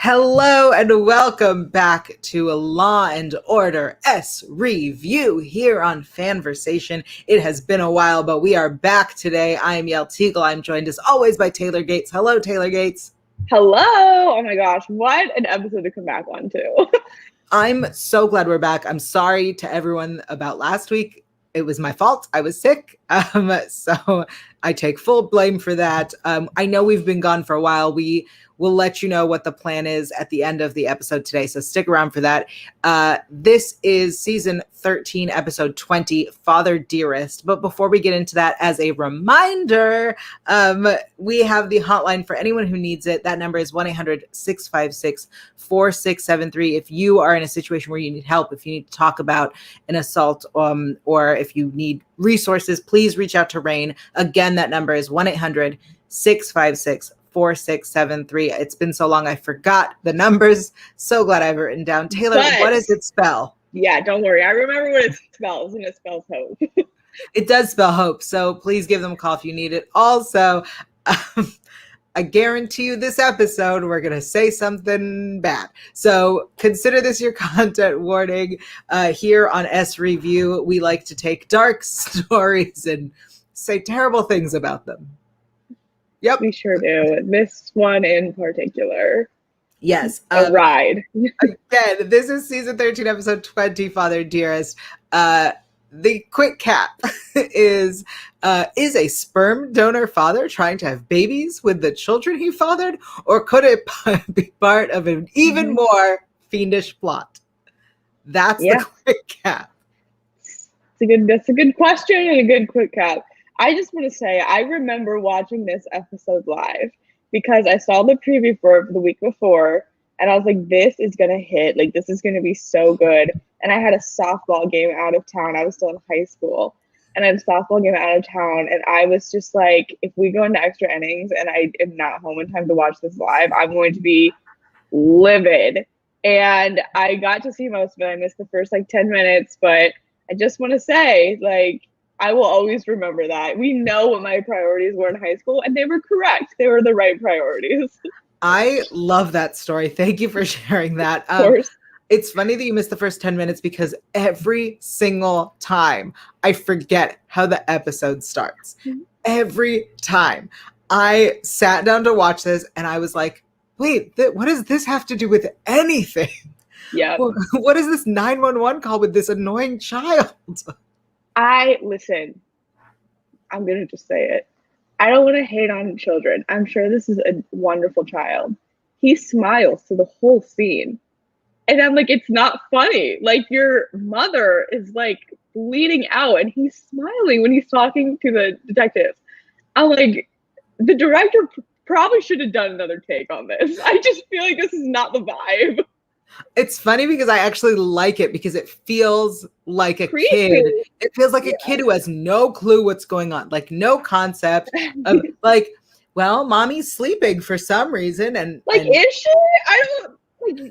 Hello and welcome back to Law and Order SVU here on FANVERSATION. It has been a while, but we are back today. I am Yael Tygiel. I'm joined as always by Taylor Gates. Hello, Taylor Gates. Hello. Oh my gosh, what an episode to come back on to. I'm so glad we're back. I'm sorry to everyone about last week. It was my fault. I was sick. So I take full blame for that. I know we've been gone for a while. We will let you know what the plan is at the end of the episode today. So stick around for that. This is season 13, episode 20, Father Dearest. But before we get into that, as a reminder, we have the hotline for anyone who needs it. That number is 1-800-656-4673. If you are in a situation where you need help, if you need to talk about an assault, or if you need resources, please reach out to RAINN. Again, that number is 1-800-656-4673. It's been so long I forgot the numbers. So glad I have it written down. Taylor, what does it spell? Yeah, don't worry. I remember what it spells, and it spells hope. It does spell hope. So please give them a call if you need it. Also, I guarantee you this episode, we're going to say something bad. So consider this your content warning. Here on SVU, we like to take dark stories and say terrible things about them. Yep. We sure do. This one in particular. Yes. A ride. Again, this is season 13, episode 20, Father Dearest. The quick cap is a sperm donor father trying to have babies with the children he fathered, or could it be part of an even more fiendish plot? That's the quick cap. That's a good question and a good quick cap. I just want to say, I remember watching this episode live because I saw the preview for it the week before, and I was like, this is going to hit. Like, this is going to be so good. And I had a softball game out of town. I was still in high school, and I had a softball game out of town, and I was just like, if we go into extra innings and I am not home in time to watch this live, I'm going to be livid. And I got to see most of it. I missed the first, 10 minutes, but I just want to say, I will always remember that. We know what my priorities were in high school, and they were correct. They were the right priorities. I love that story. Thank you for sharing that. Of course. It's funny that you missed the first 10 minutes because every single time I forget how the episode starts. Every time I sat down to watch this and I was like, wait, what does this have to do with anything? Yeah. What is this 911 call with this annoying child? Listen, I'm going to just say it. I don't want to hate on children. I'm sure this is a wonderful child. He smiles through the whole scene. And I'm like, it's not funny. Your mother is bleeding out and he's smiling when he's talking to the detectives. I'm like, the director probably should have done another take on this. I just feel like this is not the vibe. It's funny because I actually like it because it feels like a kid. It feels like a kid who has no clue what's going on, no concept of well, mommy's sleeping for some reason. And is she? I don't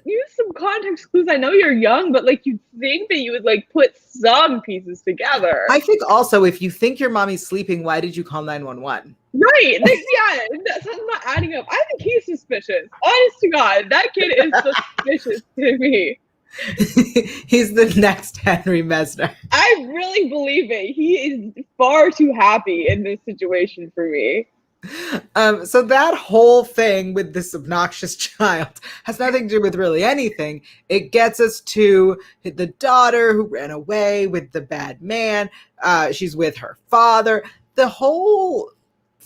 use some context clues. I know you're young, but you'd think that you would put some pieces together. I think also if you think your mommy's sleeping, why did you call 911? Right. That's not adding up. I think he's suspicious. Honest to God, that kid is suspicious to me. He's the next Henry Messner. I really believe it. He is far too happy in this situation for me. So that whole thing with this obnoxious child has nothing to do with really anything. It gets us to the daughter who ran away with the bad man. She's with her father. The whole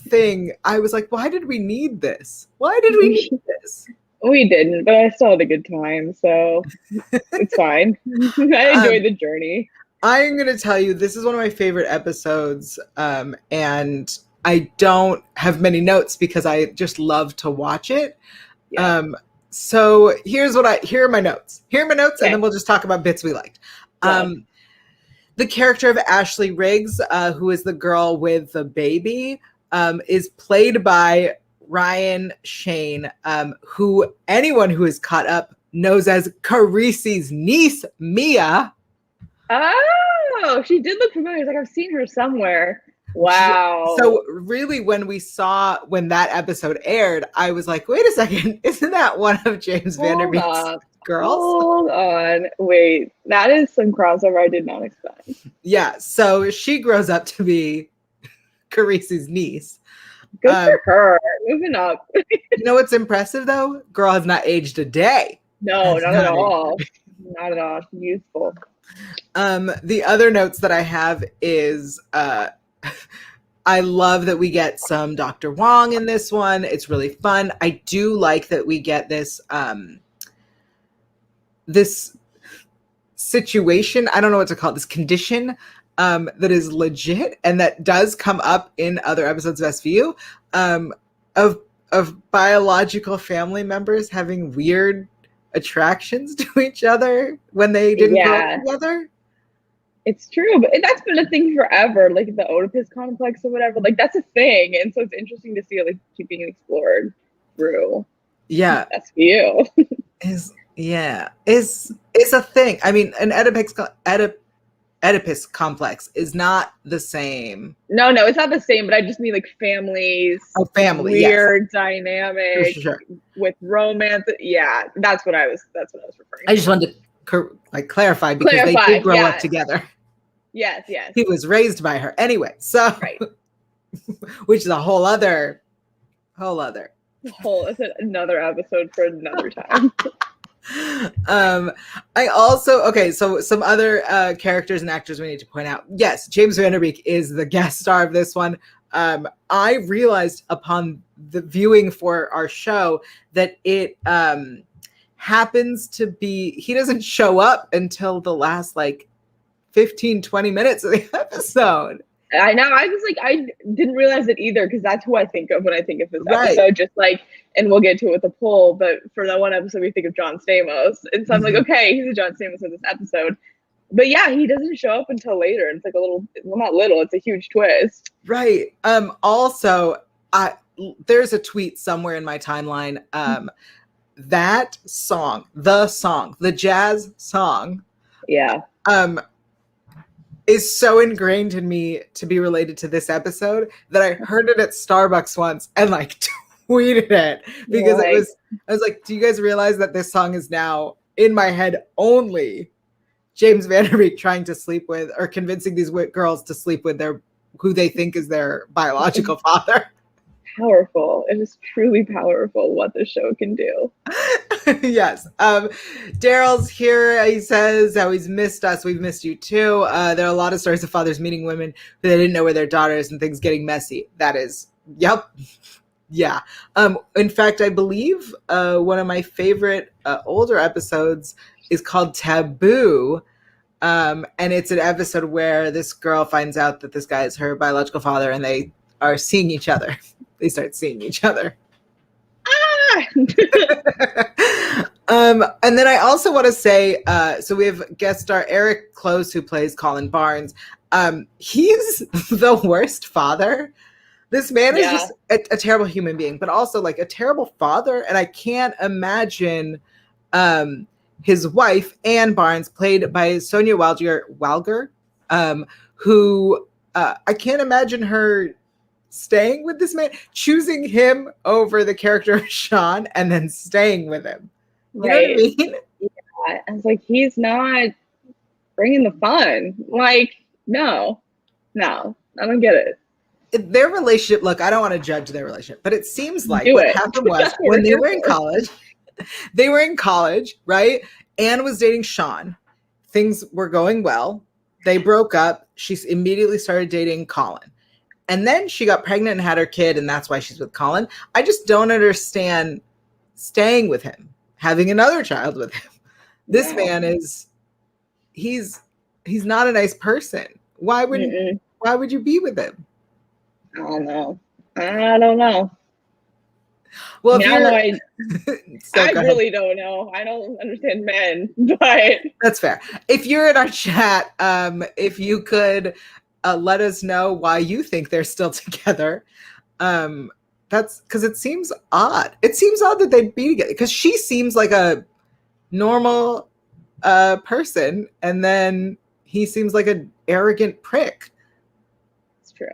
thing, I was like, why did we need this? Why did we need this? We didn't, but I still had a good time, so it's fine. I enjoyed the journey. I'm going to tell you, this is one of my favorite episodes, and I don't have many notes because I just love to watch it. Yeah. So here are my notes. Here are my notes, and then we'll just talk about bits we liked. The character of Ashley Riggs, who is the girl with the baby, is played by Ryan Shane, who anyone who is caught up knows as Carisi's niece, Mia. Oh, she did look familiar. I've seen her somewhere. Wow. So really, when that episode aired, I was like, wait a second, isn't that one of James Van Der Beek's girls? Hold on. Wait, that is some crossover I did not expect. Yeah, so she grows up to be Carice's niece. Good for her. Moving up. You know what's impressive though? Girl has not aged a day. No, not at all. Not at all. She's youthful. The other notes that I have is I love that we get some Dr. Wong in this one. It's really fun. I do like that we get this this situation. I don't know what to call it, this condition that is legit and that does come up in other episodes of SVU of biological family members having weird attractions to each other when they didn't grow up together. It's true, but that's been a thing forever, like the Oedipus complex or whatever. Like that's a thing, and so it's interesting to see it like keep being explored through. Yeah, SVU is a thing. I mean, an Oedipus complex is not the same. No, it's not the same. But I just mean like families. Oh, family. Weird dynamic sure. With romance. Yeah, that's what I was referring to. I just wanted to clarify because they did grow up together. Yes. He was raised by her anyway. So, right. Which is a whole other. It's another episode for another time. I also so some other characters and actors we need to point out. Yes, James Van Der Beek is the guest star of this one. I realized upon the viewing for our show that it happens to be, he doesn't show up until the last 15-20 minutes of the episode. I know. I was like, I didn't realize it either because that's who I think of when I think of this episode. Just and we'll get to it with the poll, but for that one episode, we think of John Stamos. And so I'm like, okay, he's a John Stamos in this episode. But yeah, he doesn't show up until later. It's like a little, well, not little, it's a huge twist. Right. Also, there's a tweet somewhere in my timeline. That song, the jazz song. Yeah. Is so ingrained in me to be related to this episode that I heard it at Starbucks once and tweeted it because I was like, do you guys realize that this song is now in my head only James Van Der Beek trying to sleep with or convincing these girls to sleep with who they think is their biological father. Powerful. It is truly powerful what the show can do. Yes. Daryl's here. He says how he's missed us. We've missed you too. There are a lot of stories of fathers meeting women who they didn't know were their daughters and things getting messy. That is, yep. Yeah. In fact, I believe one of my favorite older episodes is called Taboo. And it's an episode where this girl finds out that this guy is her biological father and they are seeing each other. They start seeing each other. And then I also want to say, so we have guest star Eric Close, who plays Colin Barnes. He's the worst father. This man is just a terrible human being, but also a terrible father. And I can't imagine his wife, Anne Barnes, played by Sonia Walger, who I can't imagine her staying with this man, choosing him over the character of Sean and then staying with him. You know what I mean? Yeah. I was like, he's not bringing the fun. No, I don't get it. Their relationship, look, I don't want to judge their relationship, but it seems like what happened was when they were in college, right? Anne was dating Sean. Things were going well. They broke up. She immediately started dating Colin. And then she got pregnant and had her kid, and that's why she's with Colin. I just don't understand staying with him, having another child with him. This man he's not a nice person. Why would you be with him? I don't know. Well, I really don't know. I don't understand men, but that's fair. If you're in our chat, if you could let us know why you think they're still together. That's because it seems odd. It seems odd that they'd be together because she seems like a normal person, and then he seems like an arrogant prick. It's true.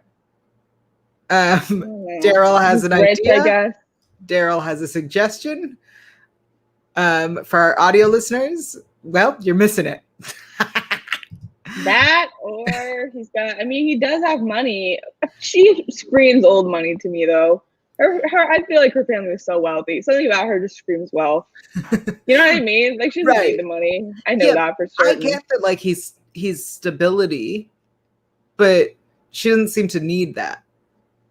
Daryl has an Rich, I idea. guess. Daryl has a suggestion. For our audio listeners, well, you're missing it. That, or he's got, I mean, he does have money. She screams old money to me, though. I feel like her family is so wealthy. Something about her just screams wealth. You know what I mean? Like, she doesn't need the money. I know that for certain. I get that, like, he's stability, but she doesn't seem to need that.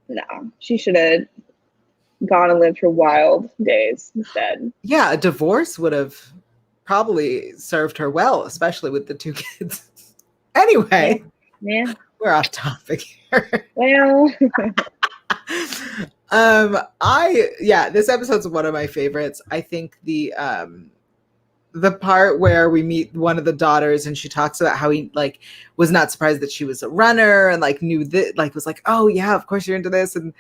No, she should have gone and lived her wild days instead. Yeah, a divorce would have probably served her well, especially with the 2 kids. Anyway, yeah. We're off topic here. Well, this episode's one of my favorites. I think the part where we meet one of the daughters and she talks about how he like was not surprised that she was a runner and like knew that, like was like, oh yeah, of course you're into this. And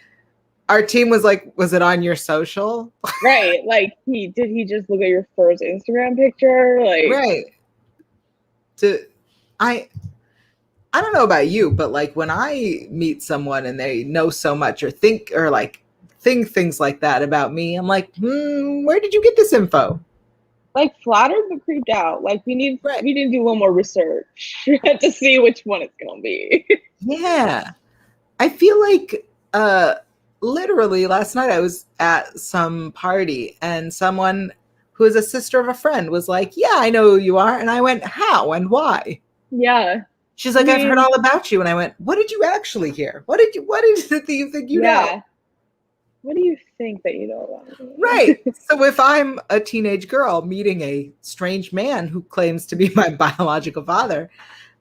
our team was like, was it on your social? Right. Like did he just look at your first Instagram picture? Like, right. I don't know about you, but like when I meet someone and they know so much or think things like that about me, I'm like, where did you get this info? Like flattered but creeped out. Like we need to do a little more research to see which one it's gonna be. Yeah. I feel like literally last night I was at some party and someone who is a sister of a friend was like, yeah, I know who you are. And I went, how and why? Yeah. She's like, I've heard all about you. And I went, what did you actually hear? What is it that you think you know? What do you think that you know about me? Right. So if I'm a teenage girl meeting a strange man who claims to be my biological father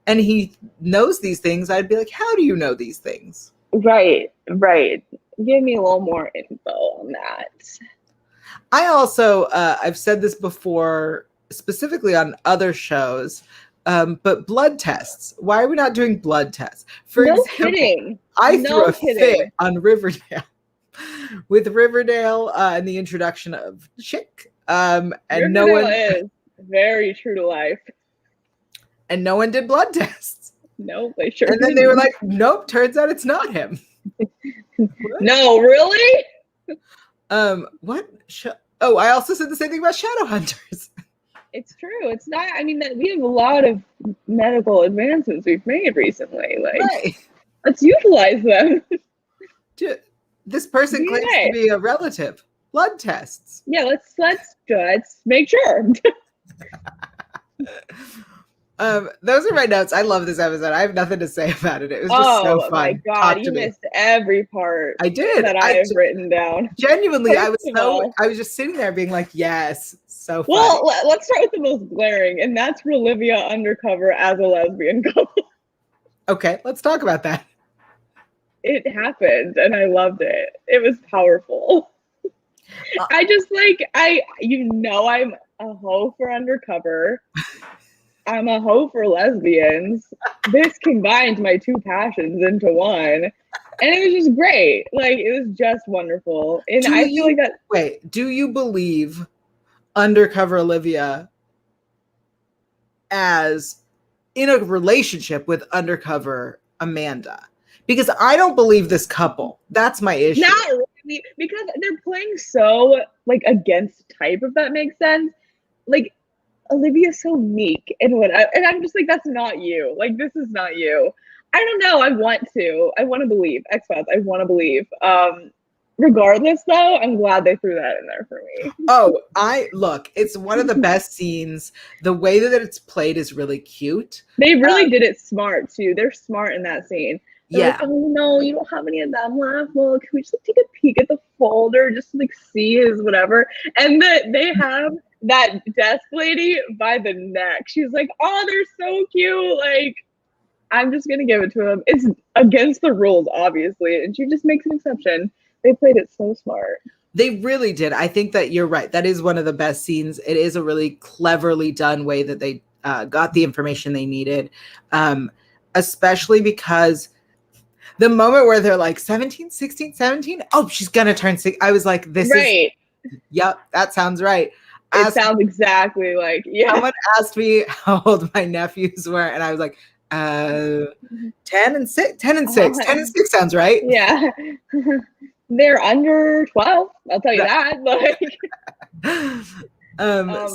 and he knows these things, I'd be like, how do you know these things? Right. Give me a little more info on that. I also, I've said this before, specifically on other shows, but blood tests. Why are we not doing blood tests? For example, kidding. I threw a fit on Riverdale with Riverdale and the introduction of Chick. And Riverdale no one is very true to life. And no one did blood tests. Nope, they sure And then they were like, nope, turns out it's not him. No, really? What? I also said the same thing about shadow hunters. It's true. It's not. I mean, we have a lot of medical advancements we've made recently. Like, let's utilize them. This person claims to be a relative. Blood tests. Yeah, let's make sure. Those are my notes. I love this episode. I have nothing to say about it. It was just so fun. Oh my god, you missed every part. I did. That I have written down. Genuinely, I was just sitting there being like, yes, so fun. Well, let's start with the most glaring, and that's Olivia Undercover as a lesbian couple. Okay, let's talk about that. It happened, and I loved it. It was powerful. I just I'm a hoe for Undercover. I'm a hoe for lesbians. This combined my two passions into one. And it was just great. Like, it was just wonderful. And I feel like that. Wait, do you believe Undercover Olivia as in a relationship with Undercover Amanda? Because I don't believe this couple. That's my issue. Not really, because they're playing so, like, against type, if that makes sense. Like, Olivia's so meek and I'm just like, that's not you. Like, this is not you. I don't know. I want to believe. X-Files, I want to believe. Regardless, though, I'm glad they threw that in there for me. Oh, it's one of the best scenes. The way that it's played is really cute. They really did it smart, too. They're smart in that scene. They're like, oh, no, you don't have any of them left. Well, can we just take a peek at the folder just to, like, see his whatever? And they have that desk lady by the neck. She's like, oh, they're so cute. Like, I'm just going to give it to him. It's against the rules, obviously. And she just makes an exception. They played it so smart. They really did. I think that you're right. That is one of the best scenes. It is a really cleverly done way that they got the information they needed. Especially because the moment where they're like 17, 16, 17. Oh, she's going to turn 6. I was like, this is. Yep, that sounds right. It sounds exactly like, Someone asked me how old my nephews were, and I was like, 10 and 6. 10 and 6. 10 and 6 sounds right. Yeah. They're under 12. I'll tell you that.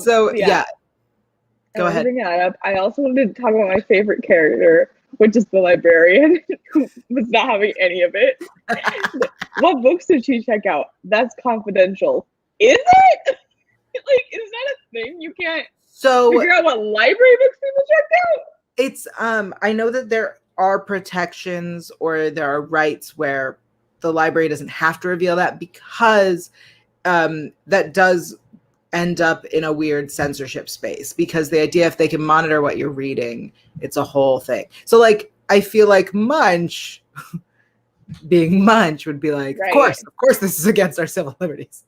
So yeah. Go ahead. Bring that up. I also wanted to talk about my favorite character, which is the librarian, who was not having any of it. What books did she check out? That's confidential. Is it? Like, is that a thing? You can't figure out what library books people checked out? It's I know that there are protections or there are rights where the library doesn't have to reveal that, because that does end up in a weird censorship space, because the idea, if they can monitor what you're reading, it's a whole thing. So like, I feel like Munch being Munch would be like, of course this is against our civil liberties.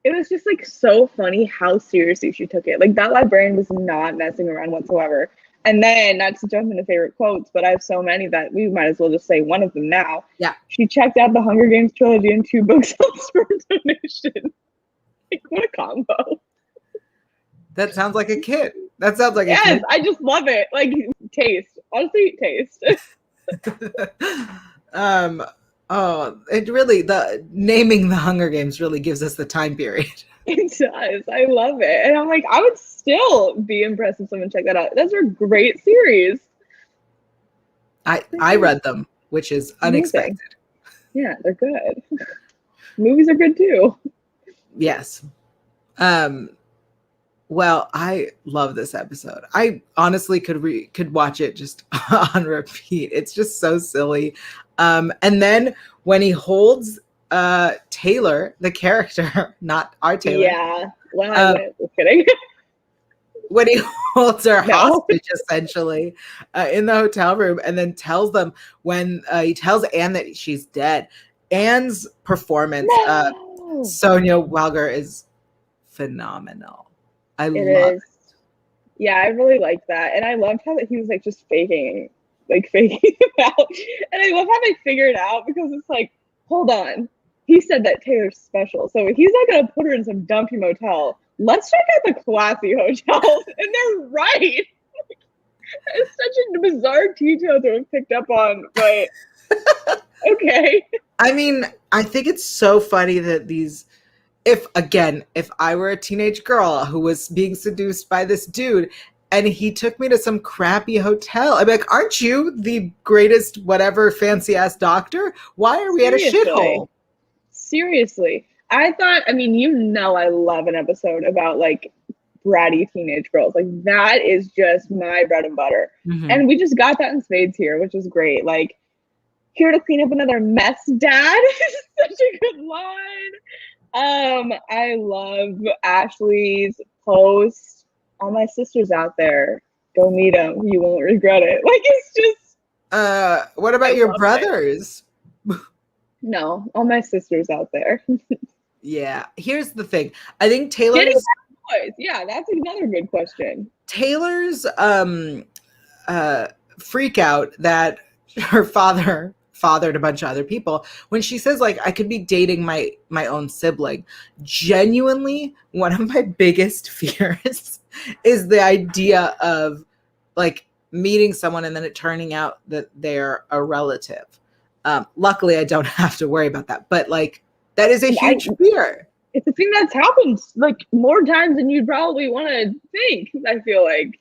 It was just like so funny how seriously she took it. Like, that librarian was not messing around whatsoever. And then, not to jump into favorite quotes, but I have so many that we might as well just say one of them now. Yeah. She checked out the Hunger Games trilogy and 2 books on sperm donation. Like, what a combo. That sounds like a kid. That sounds like a kid. Yes, I just love it. Like, taste. Honestly, taste. It really, the naming the Hunger Games really gives us the time period. It does. I love it. And I'm like, I would still be impressed if someone checked that out. Those are great series. I read them, which is unexpected. Yeah, they're good. Movies are good too. Yes. Well, I love this episode. I honestly could watch it just on repeat. It's just so silly. And then when he holds Taylor, the character, not our Taylor. Yeah. Well, I'm kidding. When he holds her hostage, essentially, in the hotel room, and then tells them, when he tells Anne that she's dead. Anne's performance, Sonia Walger, is phenomenal. I love it. Yeah, I really like that. And I loved how that he was like just faking it out. And I love how they figure it out, because it's like, hold on. He said that Taylor's special. So he's not going to put her in some dumpy motel. Let's check out the classy hotels. And they're right. It's such a bizarre detail to have picked up on, but okay. I mean, I think it's so funny that if I were a teenage girl who was being seduced by this dude and he took me to some crappy hotel, I'd be like, aren't you the greatest whatever fancy ass doctor? Why are we at a shithole? Seriously. I love an episode about like bratty teenage girls. Like, that is just my bread and butter. Mm-hmm. And we just got that in spades here, which is great. Like, here to clean up another mess, Dad. Is such a good line. I love Ashley's post. All my sisters out there, go meet them. You won't regret it. Like, it's just. What about your brothers? No, all my sisters out there. Yeah. Here's the thing. I think Taylor's. Did he have boys? Yeah, that's another good question. Taylor's freak out that her father fathered a bunch of other people, when she says like, I could be dating my own sibling, genuinely one of my biggest fears is the idea of like meeting someone and then it turning out that they're a relative. Luckily I don't have to worry about that, but like that is a huge fear. It's a thing that's happened like more times than you'd probably want to think. I feel like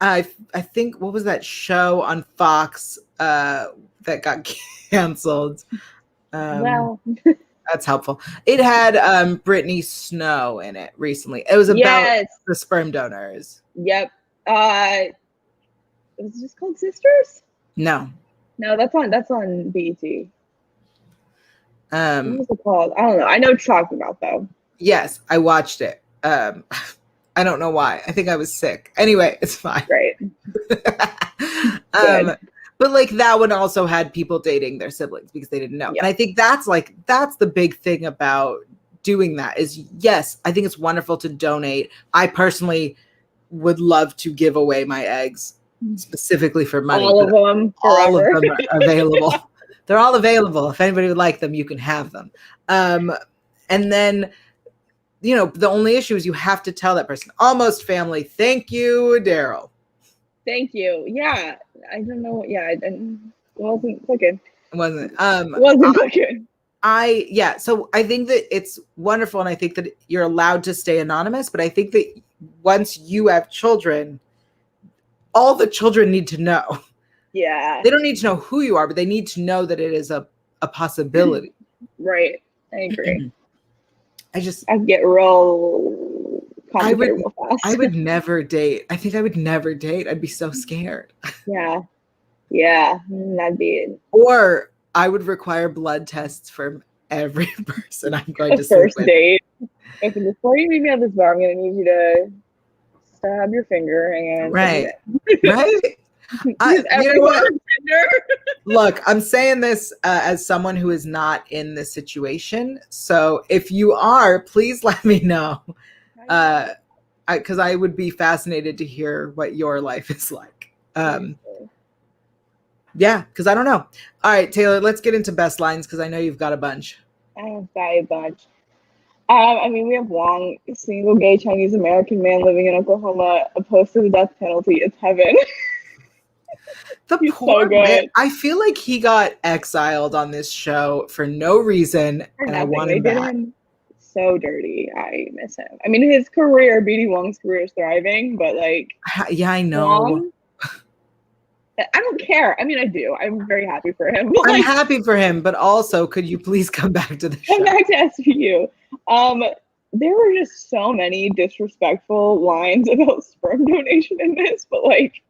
I think, what was that show on Fox that got canceled? Well, that's helpful. It had Brittany Snow in it recently. It was about the sperm donors. Yep. Was it just called Sisters? No, that's on BET. What was it called? I don't know. I know what you're talking about though. Yes, I watched it. I don't know why. I think I was sick. Anyway, it's fine. Right. But like that one also had people dating their siblings because they didn't know. Yeah. And I think that's the big thing about doing that is, yes, I think it's wonderful to donate. I personally would love to give away my eggs specifically for money. All of them. All of them are available. They're all available. If anybody would like them, you can have them. And then, the only issue is you have to tell that person. Almost family. Thank you, Daryl. Thank you. Yeah, I don't know. Yeah, it wasn't clicking. It wasn't. Wasn't clicking. So I think that it's wonderful, and I think that you're allowed to stay anonymous, but I think that once you have children, all the children need to know. Yeah. They don't need to know who you are, but they need to know that it is a possibility. Right. I agree. I get real complicated real fast. I would never date. I think I would never date. I'd be so scared. Yeah. Yeah. That'd be it. Or I would require blood tests from every person I'm going to first sleep with. date. Okay, before you meet me at this bar, I'm gonna need you to stab your finger and right. You know what? Look, I'm saying this as someone who is not in this situation. So if you are, please let me know. Because I would be fascinated to hear what your life is like. Yeah, because I don't know. All right, Taylor, let's get into best lines because I know you've got a bunch. I have got a bunch. I mean, we have Wong, single gay Chinese American man living in Oklahoma, opposed to the death penalty. It's heaven. The poor man. I feel like he got exiled on this show for no reason, and I want him back. So dirty. I miss him. I mean, his career, BD Wong's career, is thriving, but like, yeah, I know. Wong, I don't care. I mean, I do. I'm very happy for him. I'm happy for him, but also, could you please come back to the show? Come back to SVU. There were just so many disrespectful lines about sperm donation in this, but like,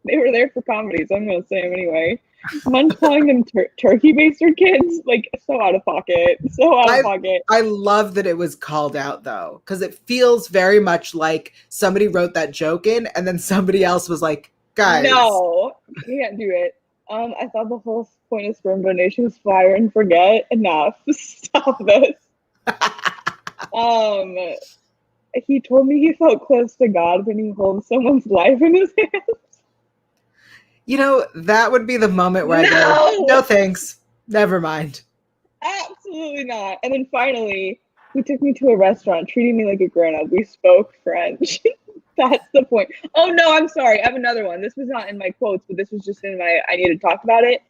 they were there for comedy, so I'm gonna say them anyway. Munch calling them turkey baster kids, like so out of pocket, I love that it was called out though, because it feels very much like somebody wrote that joke in, and then somebody else was like, "Guys, no, you can't do it." I thought the whole point of sperm donation was fire and forget. Enough, stop this. He told me he felt close to God when he holds someone's life in his hands. You know, that would be the moment where I go, no thanks, never mind. Absolutely not. And then finally, he took me to a restaurant, treating me like a grown-up. We spoke French. That's the point. Oh, no, I'm sorry. I have another one. This was not in my quotes, but this was just in my, I need to talk about it.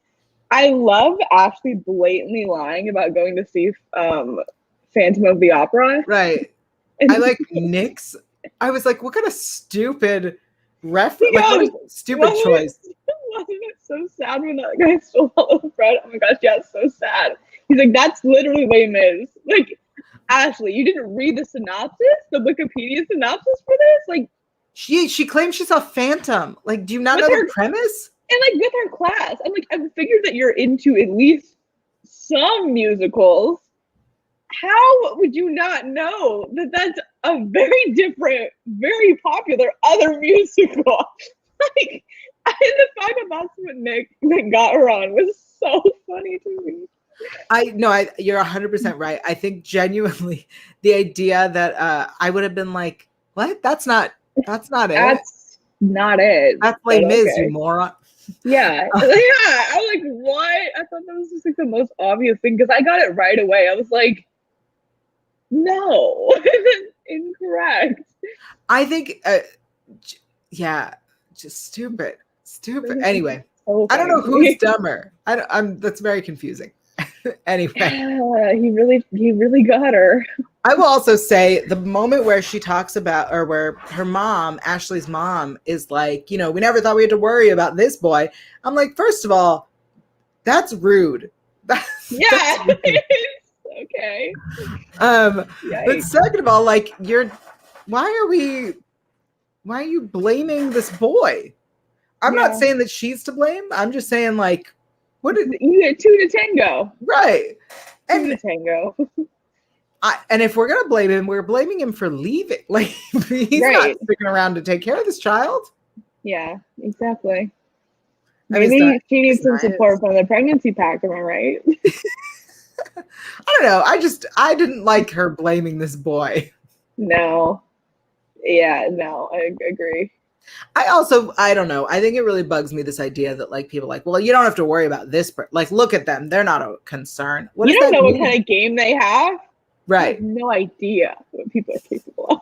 I love Ashley blatantly lying about going to see Phantom of the Opera. Right. I like Nick's. I was like, what kind of stupid reference? Like, what a stupid choice. Wasn't it so sad when that guy stole all the bread? Oh my gosh, yeah, it's so sad. He's like, that's literally Les Mis. Like, Ashley, you didn't read the synopsis, the Wikipedia synopsis for this? Like, she claims she saw Phantom. Like, do you not know the premise? And like with her class, I'm like, I figured that you're into at least some musicals. How would you not know that that's a very different, very popular other musical? Like, the fact that that's what Nick got her on was so funny to me. You're 100% right. I think genuinely the idea that I would have been like, what? That's not it. That's not it. That's Les Mis, you moron. Yeah. I'm like, what? I thought that was just like the most obvious thing because I got it right away. I was like, no, incorrect. I think, just stupid. Anyway, so I don't know who's dumber. That's very confusing. Anyway, he really got her. I will also say the moment where she talks about, or where her mom, Ashley's mom, is like, you know, we never thought we had to worry about this boy. I'm like, first of all, that's rude. That's rude. Okay. But second of all, like, why are you blaming this boy? I'm not saying that she's to blame. I'm just saying, like, you get two to tango. Right. Two to tango. And if we're gonna blame him, we're blaming him for leaving. Like, he's not sticking around to take care of this child. Yeah, exactly. Maybe she needs some support from the pregnancy pack, am I right? I don't know. I didn't like her blaming this boy. No. Yeah, no, I agree. I don't know. I think it really bugs me, this idea that like people are like, well, you don't have to worry about this. Like, look at them. They're not a concern. What you don't know what kind of game they have? Right. I have no idea what people are capable of.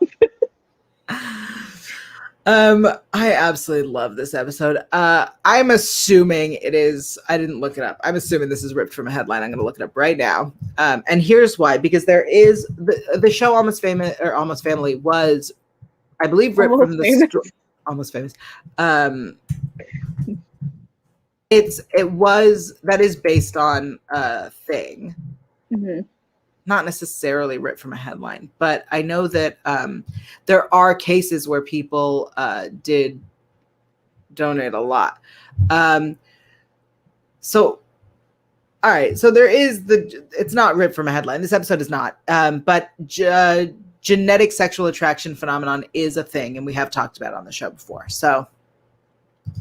I absolutely love this episode. I'm assuming it is, I didn't look it up. I'm assuming this is ripped from a headline. I'm going to look it up right now. And here's why, because there is the show Almost Famous, or Almost Family, was, I believe, ripped Almost from the Famous. Almost Famous. That is based on a thing. Mm-hmm. Not necessarily ripped from a headline, but I know that there are cases where people did donate a lot. So, all right. So there is it's not ripped from a headline. This episode is not, but genetic sexual attraction phenomenon is a thing, and we have talked about it on the show before. So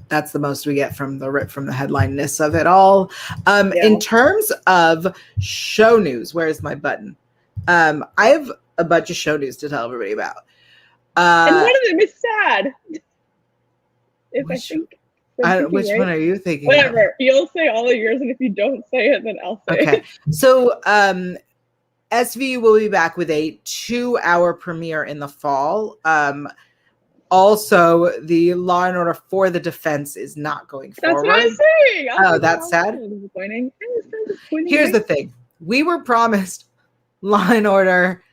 that's the most we get from the rip from the headline-ness of it all. In terms of show news, where's my button? I have a bunch of show news to tell everybody about. And one of them is sad. Which one are you thinking? Whatever. You'll say all of yours, and if you don't say it, then I'll say it. So SVU will be back with a 2-hour premiere in the fall. Also, the Law and Order for the Defense is not going forward. That's what I'm saying. Oh, that's sad. Disappointing. Here's the thing. We were promised Law and Order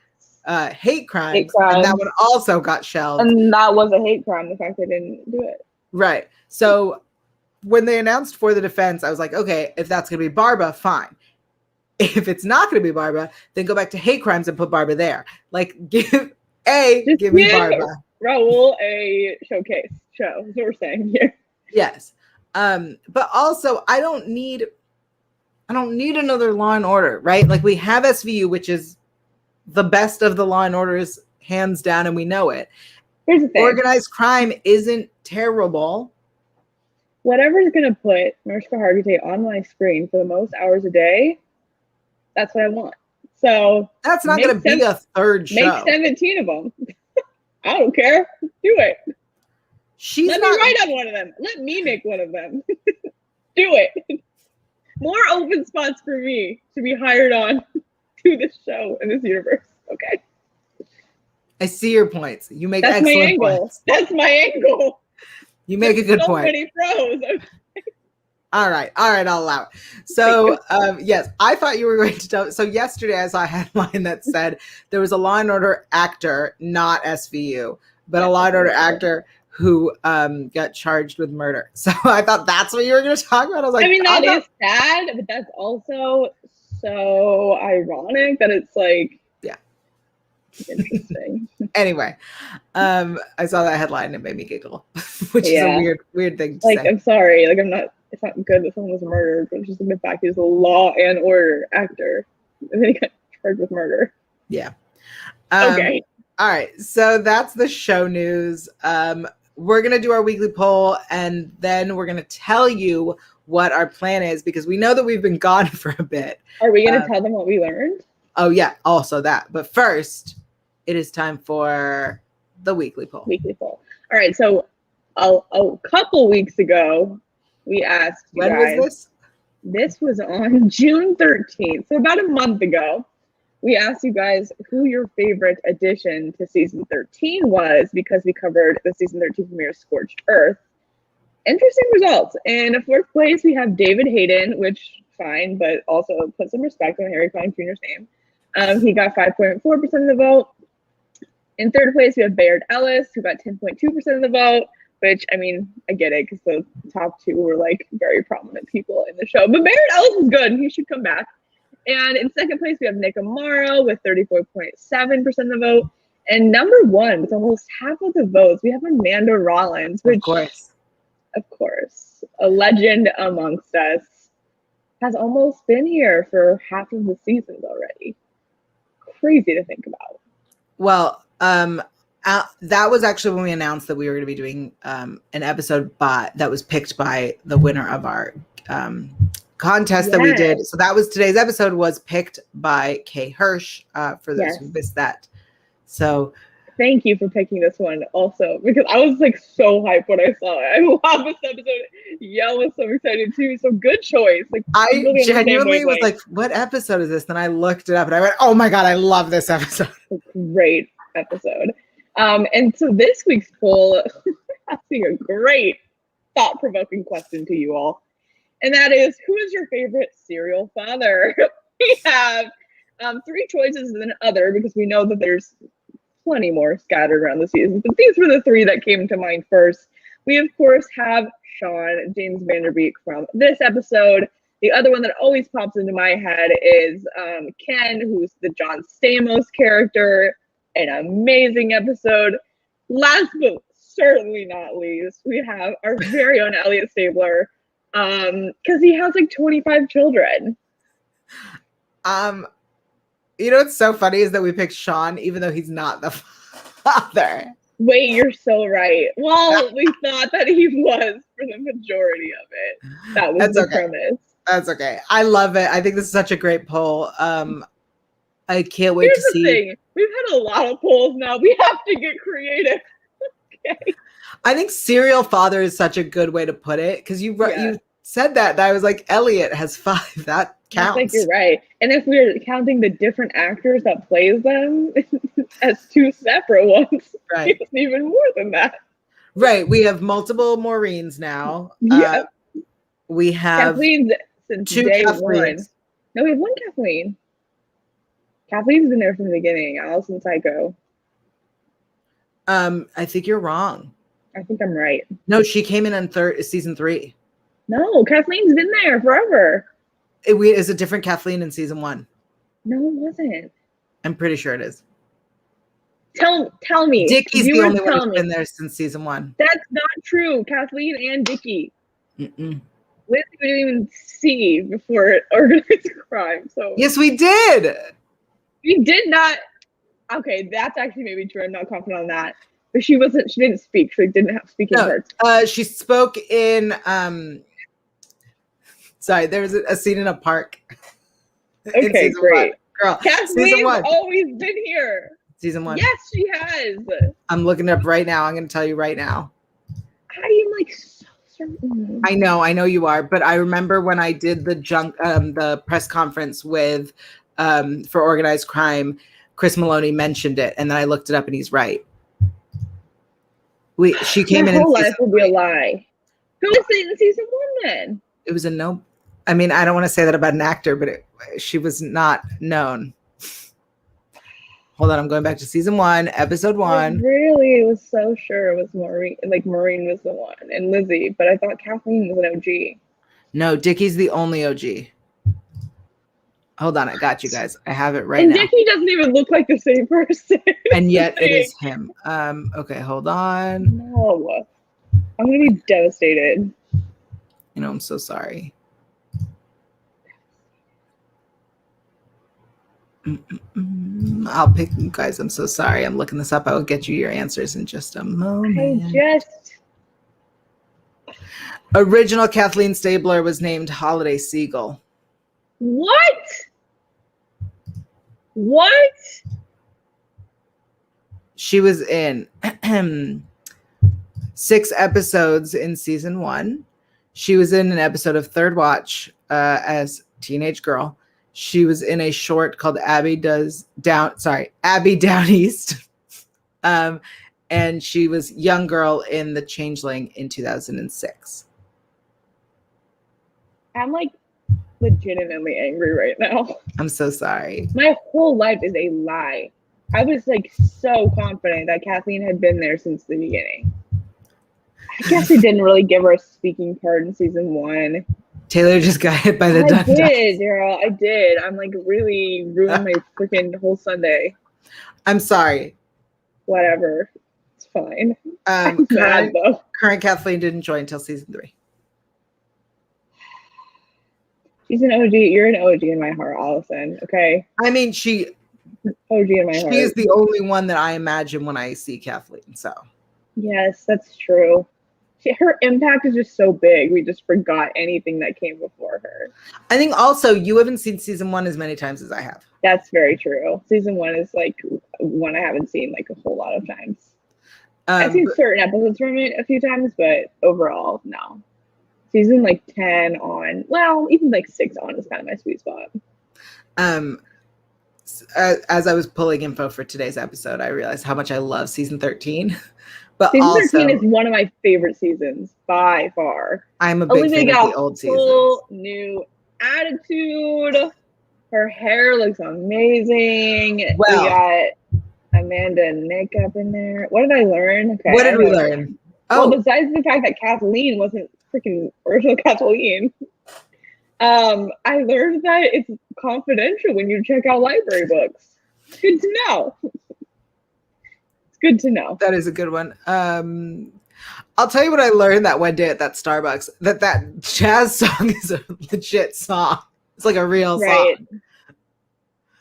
hate crimes, and that one also got shelved. And that was a hate crime, the fact they didn't do it. Right. So when they announced For the Defense, I was like, okay, if that's going to be Barba, fine. If it's not going to be Barba, then go back to hate crimes and put Barba there. Like, give me Barba. Raul a showcase show is what we're saying here. Yes. But also I don't need another Law and Order, right? Like, we have SVU, which is the best of the Law and Orders, hands down, and we know it. Here's the thing. Organized crime isn't terrible. Whatever's gonna put Mariska Hargitay on my screen for the most hours a day, that's what I want. So that's not gonna be a third show. Make 17 of them. I don't care. Do it. Let me write on one of them. Let me make one of them. Do it. More open spots for me to be hired on to this show in this universe. Okay. I see your points. You make excellent points. That's my angle. You make a good point. So many pros. Okay. All right, I'll allow it. So, yes, I thought you were going to tell. So yesterday I saw a headline that said there was a Law and Order actor, not SVU, but a Law and Order actor who got charged with murder. So I thought that's what you were going to talk about. I was like, I mean, that is sad, but that's also so ironic that it's like, yeah, interesting. Anyway, I saw that headline and it made me giggle, which is a weird thing to say. I'm sorry, like it's not good that someone was murdered, but it's just the fact he's a Law and Order actor and then he got charged with murder. Yeah. Okay. All right. So that's the show news. We're going to do our weekly poll, and then we're going to tell you what our plan is, because we know that we've been gone for a bit. Are we going to tell them what we learned? Oh, yeah. Also that. But first, it is time for the weekly poll. All right. So a couple weeks ago, we asked you guys. When was this? This was on June 13th. So about a month ago, we asked you guys who your favorite addition to season 13 was, because we covered the season 13 premiere, Scorched Earth. Interesting results. In fourth place, we have David Hayden, which fine, but also put some respect on Harry Connick Jr.'s name. He got 5.4% of the vote. In third place, we have Bayard Ellis, who got 10.2% of the vote, which, I mean, I get it, because the top two were, like, very prominent people in the show. But Bayard Ellis is good. He should come back. And in second place, we have Nick Amaro with 34.7% of the vote. And number one, with almost half of the votes, we have Amanda Rollins, which, of course, a legend amongst us, has almost been here for half of the seasons already. Crazy to think about. Well, that was actually when we announced that we were going to be doing an episode that was picked by the winner of our contest that we did. So that was today's episode, was picked by Kay Hirsch, for those who missed that. So thank you for picking this one also, because I was like so hyped when I saw it. I love this episode. Yael was so excited too. So good choice. Like, I really genuinely was like, what episode is this? Then I looked it up and I went, oh my God, I love this episode. Great episode. And so this week's poll, asking a great thought-provoking question to you all. And that is, who is your favorite serial father? We have 3 choices and other, because we know that there's plenty more scattered around the season. But these were the 3 that came to mind first. We, of course, have Sean, James Van Der Beek from this episode. The other one that always pops into my head is Ken, who's the John Stamos character. An amazing episode. Last but certainly not least, we have our very own Elliot Stabler, because he has like 25 children. You know what's so funny is that we picked Sean, even though he's not the father. Wait, you're so right. Well, we thought that he was for the majority of it. That was the premise. That's okay. I love it. I think this is such a great poll. I can't wait Here's to see. The thing. We've had a lot of polls now. We have to get creative. Okay. I think serial father is such a good way to put it, because you said that, and I was like, Elliot has 5. That counts. Like, you're right. And if we're counting the different actors that plays them as 2 separate ones, right, it's even more than that. Right. We have multiple Maureen's now. Yeah. We have Kathleen's since 2 day Kathleen's. 1. No, we have 1 Kathleen. Kathleen's been there from the beginning. Allison Psycho. I think you're wrong. I think I'm right. No, she came in season 3. No, Kathleen's been there forever. It is a different Kathleen in season 1. No, it wasn't. I'm pretty sure it is. Tell me. Dickie's the only one who's been there since season 1. That's not true. Kathleen and Dickie. Mm-mm. Liz, we didn't even see before organized crime. So yes, we did. We did not. Okay, that's actually maybe true. I'm not confident on that. But she didn't speak. She didn't have speaking parts. She spoke in sorry, there was a scene in a park. Okay, great. 1. Girl, Kathleen's always been here. Season 1. Yes, she has. I'm looking it up right now. I'm going to tell you right now. I am like so certain. I know you are, but I remember when I did the press conference with for organized crime, Chris Maloney mentioned it, and then I looked it up, and he's right. She came in. Whole life will be a lie. Who was in season 1 then? It was a no. I mean, I don't want to say that about an actor, but she was not known. Hold on, I'm going back to season 1, episode 1. I really was so sure it was Maureen. Like Maureen was the one, and Lizzie, but I thought Kathleen was an OG. No, Dickie's the only OG. Hold on, I got you guys. I have it right now. And Dickie doesn't even look like the same person. And yet it is him. Okay, hold on. No, I'm gonna be devastated. You know, I'm so sorry. I'll pick you guys. I'm so sorry. I'm looking this up. I will get you your answers in just a moment. Original Kathleen Stabler was named Holiday Siegel. What? She was in 6 episodes in season 1. She was in an episode of Third Watch as teenage girl. She was in a short called Abby Down East. And she was young girl in The Changeling in 2006. I'm like legitimately angry right now. I'm so sorry. My whole life is a lie. I was like so confident that Kathleen had been there since the beginning. I guess they didn't really give her a speaking part in season 1. Taylor just got hit by the duck. I did, girl. I did. I'm like really ruined my freaking whole Sunday. I'm sorry. Whatever. It's fine. I'm mad, though. Current Kathleen didn't join until season 3. She's an OG. You're an OG in my heart, Allison. Okay. I mean, OG in my heart. She is the only one that I imagine when I see Kathleen. So. Yes, that's true. Her impact is just so big. We just forgot anything that came before her. I think also you haven't seen season 1 as many times as I have. That's very true. Season 1 is like one I haven't seen like a whole lot of times. I've seen certain episodes from it a few times, but overall, no. Season like 10 on, well, even like 6 on is kind of my sweet spot. As I was pulling info for today's episode, I realized how much I love season 13. But season also, 13 is one of my favorite seasons by far. I'm a big fan of the old seasons. Whole new attitude. Her hair looks amazing. Well, we got Amanda and Nick up in there. What did I learn? Okay, what did we learn? Well, besides the fact that Kathleen wasn't freaking original Kathleen, I learned that it's confidential when you check out library books. Good to know. It's good to know. That is a good one. I'll tell you what I learned that one day at that Starbucks, that jazz song is a legit song. It's like a real song.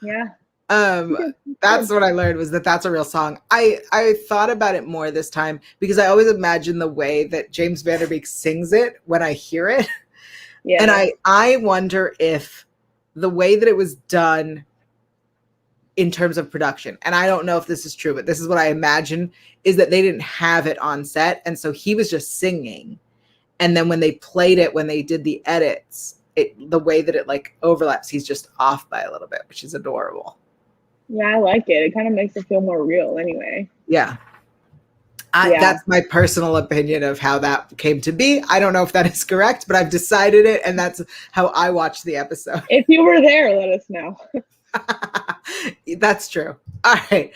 Yeah. That's what I learned, was that that's a real song. I thought about it more this time because I always imagine the way that James Van Der Beek sings it when I hear it. Yeah. And I wonder if the way that it was done in terms of production, and I don't know if this is true, but this is what I imagine, is that they didn't have it on set. And so he was just singing. And then when they played it, when they did the edits, the way that it like overlaps, he's just off by a little bit, which is adorable. Yeah, I like it. It kind of makes it feel more real anyway. Yeah. That's my personal opinion of how that came to be. I don't know if that is correct, but I've decided it, and that's how I watched the episode. If you were there, let us know. That's true. All right.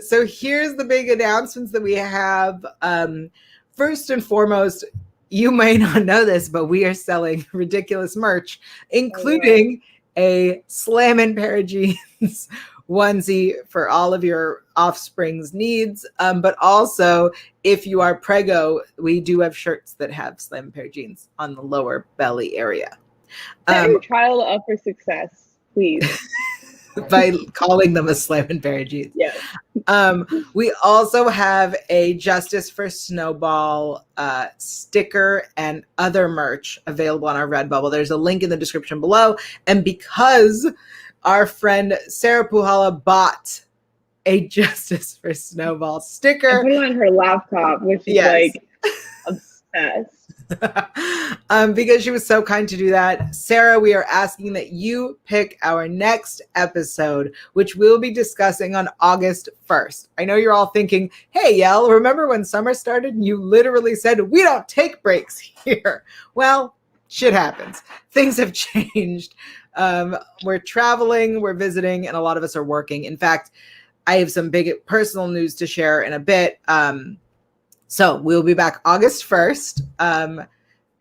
So here's the big announcements that we have. First and foremost, you may not know this, but we are selling ridiculous merch, including a Slammin Pair of Jeans onesie for all of your offspring's needs. But also, if you are preggo, we do have shirts that have Slammin Pair of Jeans on the lower belly area. Set your child up for success, please. By calling them a Slammin Pair of Jeans. Yes. We also have a Justice for Snowball sticker and other merch available on our Redbubble. There's a link in the description below. And because our friend Sarah Puhala bought a Justice for Snowball sticker, I put it on her laptop, which is like obsessed. Because she was so kind to do that. Sarah, we are asking that you pick our next episode, which we'll be discussing on August 1st. I know you're all thinking, hey, Yael, remember when summer started and you literally said, we don't take breaks here? Well, shit happens. Things have changed. We're traveling, we're visiting, and a lot of us are working. In fact, I have some big personal news to share in a bit. So we'll be back August 1st.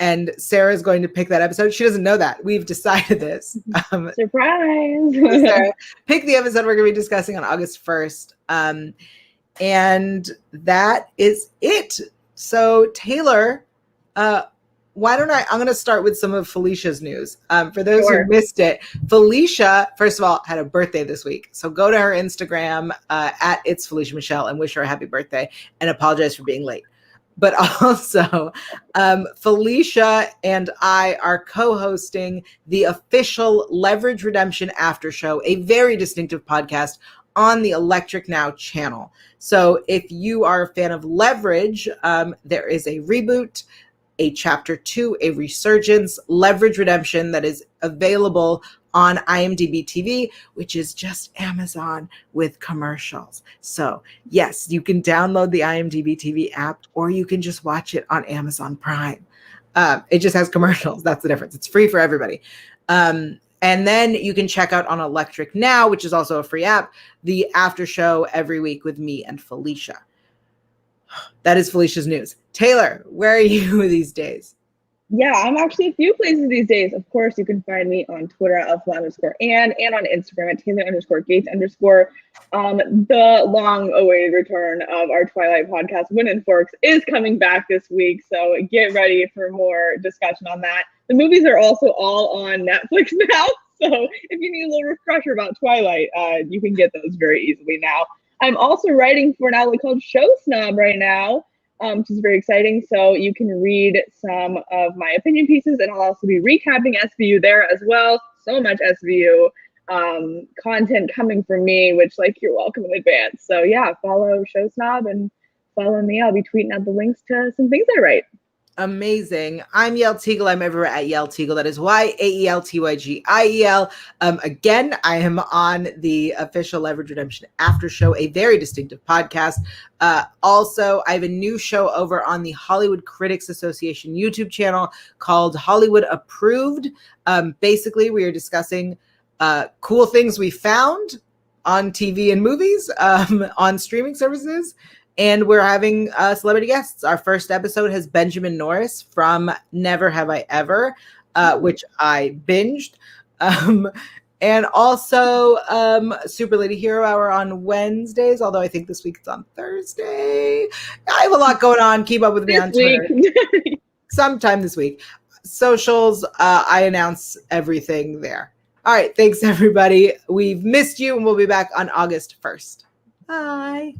And Sarah's going to pick that episode. She doesn't know that. We've decided this. Surprise. Sarah, pick the episode we're going to be discussing on August 1st. And that is it. So Taylor, why don't I'm going to start with some of Felicia's news. For those who missed it, Felicia, first of all, had a birthday this week. So go to her Instagram at It's Felicia Michelle and wish her a happy birthday and apologize for being late. But also, Felicia and I are co-hosting the official Leverage Redemption After Show, a very distinctive podcast on the Electric Now channel. So if you are a fan of Leverage, there is a reboot, a chapter 2, a resurgence, Leverage Redemption that is available on IMDb TV, which is just Amazon with commercials. So yes, you can download the IMDb TV app, or you can just watch it on Amazon Prime. It just has commercials. That's the difference. It's free for everybody. And then you can check out on Electric Now, which is also a free app, the after show every week with me and Felicia. That is Felicia's news. Taylor, where are you these days? Yeah, I'm actually a few places these days. Of course, you can find me on Twitter at @Fla_Ann and on Instagram at Taylor_Gates_. The long-awaited return of our Twilight podcast, Win and Forks, is coming back this week. So get ready for more discussion on that. The movies are also all on Netflix now. So if you need a little refresher about Twilight, you can get those very easily now. I'm also writing for an outlet called Show Snob right now, which is very exciting. So you can read some of my opinion pieces, and I'll also be recapping SVU there as well. So much SVU content coming from me, which you're welcome in advance. So yeah, follow Show Snob and follow me. I'll be tweeting out the links to some things I write. Amazing. I'm Yael Tygiel. I'm everywhere at Yael Tygiel. That is YAELTYGIEL. Again, I am on the official Leverage Redemption After Show, a very distinctive podcast. Also, I have a new show over on the Hollywood Critics Association YouTube channel called Hollywood Approved. Basically, we are discussing cool things we found on TV and movies, on streaming services. And we're having celebrity guests. Our first episode has Benjamin Norris from Never Have I Ever, which I binged. And also Super Lady Hero Hour on Wednesdays, although I think this week it's on Thursday. I have a lot going on. Keep up with me on Twitter. Sometime this week. Socials, I announce everything there. All right, thanks everybody. We've missed you and we'll be back on August 1st. Bye.